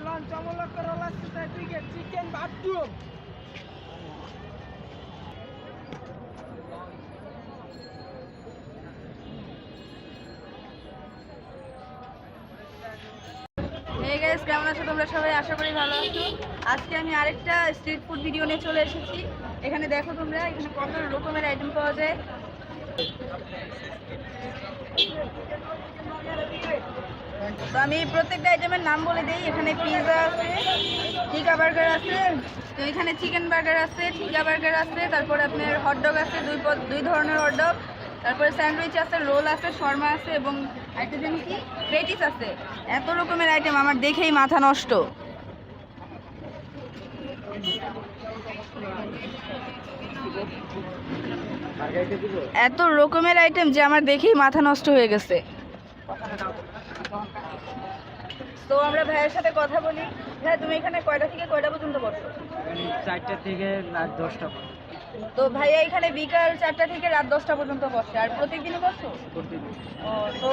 Launch অমলক করা লাগছে chicken bathroom. Hey guys, কেমন আছো তোমরা সবাই? আশা করি ভালো আছো। আজকে আমি আরেকটা স্ট্রিট ফুড ভিডিও নিয়ে চলে এসেছি। এখানে দেখো তোমরা, এখানে কত রকমের আইটেম পাওয়া যায়। তো আমি প্রত্যেকটা আইটেমের নাম বলে দিই। এখানে পিৎজা আছে, টিকা বার্গার আছে, তো এখানে চিকেন বার্গার আছে, টিকা বার্গার আছে, তারপরে আপনার হটডগ আছে, দুই ধরনের হটডগ, তারপরে স্যান্ডউইচ আছে, রোল আছে, শর্মা আছে এবং একটা যেন কি পেটিস আছে। এত রকমের আইটেম আমার দেখেই মাথা নষ্ট। এত রকমের আইটেম যে আমার দেখেই মাথা নষ্ট হয়ে গেছে। তো আমরা ভাইয়ের সাথে কথা বলি। হ্যাঁ, তুমি এখানে কয়টা থেকে কয়টা পর্যন্ত বসো? 4টা থেকে রাত 10টা। তো ভাইয়া এখানে বিকাল 4টা থেকে রাত 10টা পর্যন্ত বসে। আর প্রত্যেকদিনই বসো? ও, তো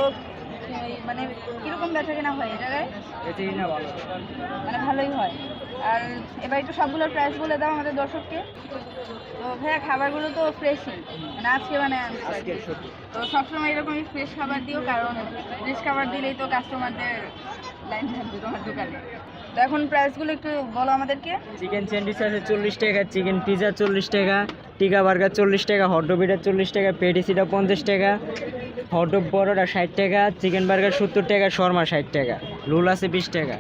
মানে কিরকম বেচা কেনা হয় এটা? বেচাকেনা ভালো, মানে ভালোই হয়। আর এবার একটু সবগুলোর প্রাইস বলে দাও আমাদের দর্শককে। তো ভাইয়া খাবারগুলো তো ফ্রেশই, মানে আজকে আজকে তো সবসময় এরকমই ফ্রেশ খাবার দিও, কারণ ফ্রেশ খাবার দিলেই তো কাস্টমারদের লাইন থাকবে তোমার দোকানে। তো এখন প্রাইসগুলো একটু বলো আমাদেরকে। চিকেন স্যান্ডউইচ আছে 40 টাকা, চিকেন পিৎজা 40 টাকা, টিকা বার্গার 40 টাকা, হটডগ এটা 40 টাকা, পেটিসিটা 50 টাকা, হটডগ বড়টা 60 টাকা, চিকেন বার্গার 70 টাকা, শর্মা 60 টাকা, রোল আছে 20 টাকা।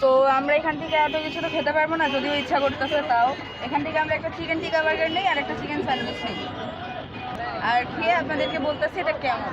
তো আমরা এখান থেকে এত কিছু তো খেতে পারবো না, যদিও ইচ্ছা করতেছে। তাও এখান থেকে আমরা একটা চিকেন টিকা বার্গার নিই আর একটা চিকেন স্যান্ডউইচ নিই, আর খেয়ে আপনাদেরকে বলতেছি এটা কেমন।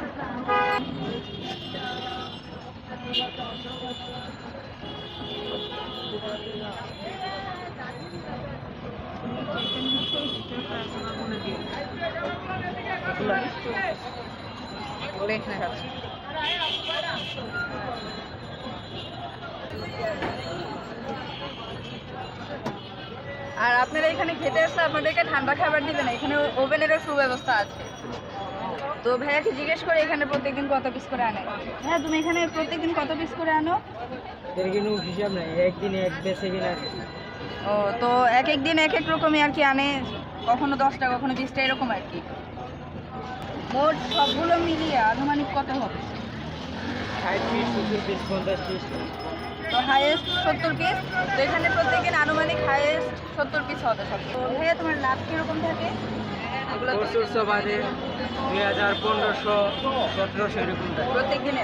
আর আপনারা এখানে খেতে আসলে আপনাদেরকে ঠান্ডা খাবার দিবে না, এখানে ওভেনেরও সুব্যবস্থা আছে। তো ভাইয়াকে জিজ্ঞেস করে এখানে প্রত্যেকদিন কত পিস করে আনে। হ্যাঁ, তুমি এখানে প্রত্যেকদিন কত পিস করে আনো? এর কোনো হিসাব নাই, একদিনে এক বেচে কিনা। ও, তো এক এক দিন এক এক রকমই আর কি আনে, কখনো 10টা কখনো 20টা এরকম আর কি। মোট সবগুলো মিলিয়ে আনুমানিক কত হবে? 60 পিস, 70 পিস, 50 পিস। তো হাইয়েস্ট 70 পিস। তো এখানে প্রত্যেকদিন আনুমানিক হাইয়েস্ট 70 পিস হবে সব। তো ভাইয়া তোমার লাভ কীরকম থাকে? এগুলো 400 বাদে 2000, 1500, 1700 এরকম প্রত্যেক দিনে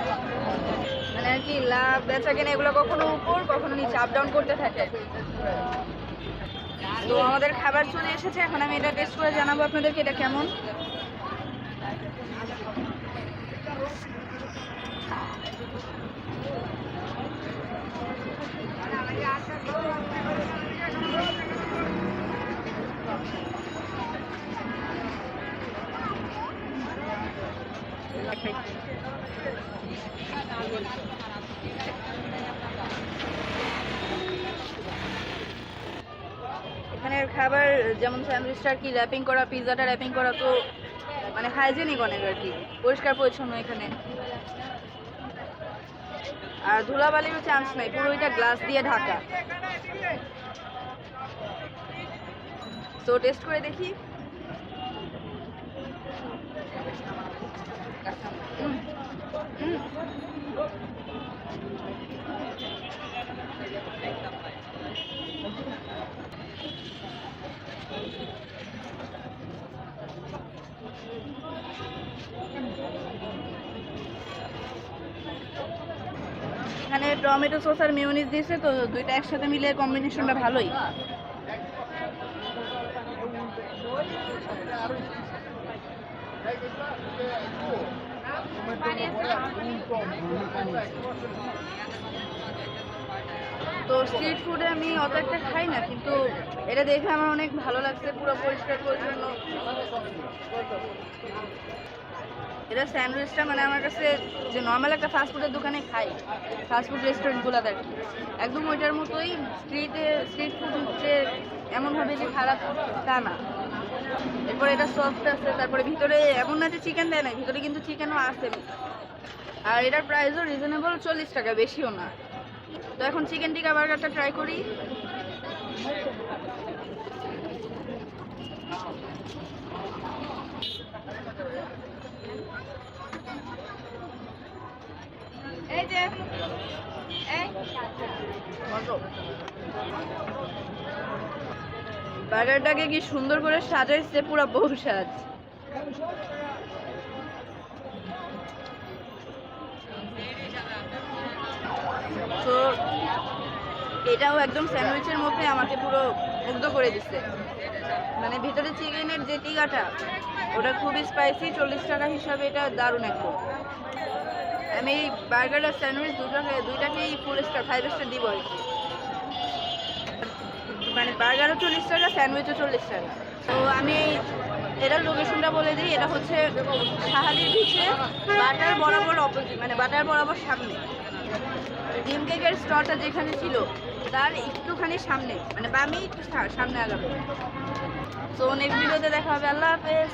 মানে আর কি লাভ বেচা কেনা এগুলো কখনো উপর কখনো নিচে আপ ডাউন করতে থাকে। তো আমাদের খাবার চলে এসেছে, এখন আমি এটা টেস্ট করে জানাবো আপনাদেরকে এটা কেমন। এখানের খাবার যেমন স্যান্ডউইচটা আর কি র্যাপিং করা, পিৎজাটা র্যাপিং করা, তো মানে হাইজেনিক অনেক আর কি, পরিষ্কার পরিচ্ছন্ন এখানে। আর ধুলাবালিরও চান্স নাই, পুরো এটা গ্লাস দিয়ে ঢাকা। তো টেস্ট করে দেখি। এখানে টমেটো সস আর মেয়োনিজ দিয়েছে, তো দুইটা একসাথে মিলে কম্বিনেশনটা ভালোই। তো স্ট্রিট ফুডে আমি অত একটা খাই না, কিন্তু এটা দেখে আমার অনেক ভালো লাগছে, পুরো পরিষ্কার পরিচ্ছন্ন। এটা স্যান্ডউইচটা মানে আমার কাছে যে নর্মাল একটা ফাস্টফুডের দোকানে খাই, ফাস্টফুড রেস্টুরেন্টগুলোতে আর কি, একদম ওইটার মতোই। স্ট্রিট ফুড হচ্ছে এমনভাবে যে খারাপ তা না। এরপরে এটা সফট আছে, তারপরে ভিতরে এমন না যে চিকেন দেয় না, ভিতরে কিন্তু চিকেনও আছে। আর এটার প্রাইসও রিজনেবল, 40 টাকা, বেশিও না। তো এখন চিকেন টিকা বার্গারটা ট্রাই করি। এই যে বার্গারটাকে কি সুন্দর করে সাজাইছে, পুরো বউ সাজ। তো এটাও একদম স্যান্ডউইচের মধ্যে আমাকে পুরো মুগ্ধ করে দিচ্ছে। মানে ভিতরে চিকেনের যে টিকাটা ওটা খুবই স্পাইসি, 40 টাকা হিসাবে এটা দারুণ একদম। আমি বার্গার আর স্যান্ডউইচ দুইটাকেই ফুল স্টার, 5 স্টার দিব আর কি। মানে বার্গারও 40 টাকা, স্যান্ডউইচও 40 টাকা। তো আমি এটার লোকেশনটা বলে দিই, এটা হচ্ছে শাহালির বিচে বাটার বরাবর অপোজিট, মানে বাটার বরাবর সামনে। ডিম কেকের স্টলটা যেখানে ছিল তার একটুখানি সামনে, মানে বামে একটু সামনে আগাবে। তো নেক্সট ভিডিওতে দেখা হবে। আল্লাহ হাফেজ।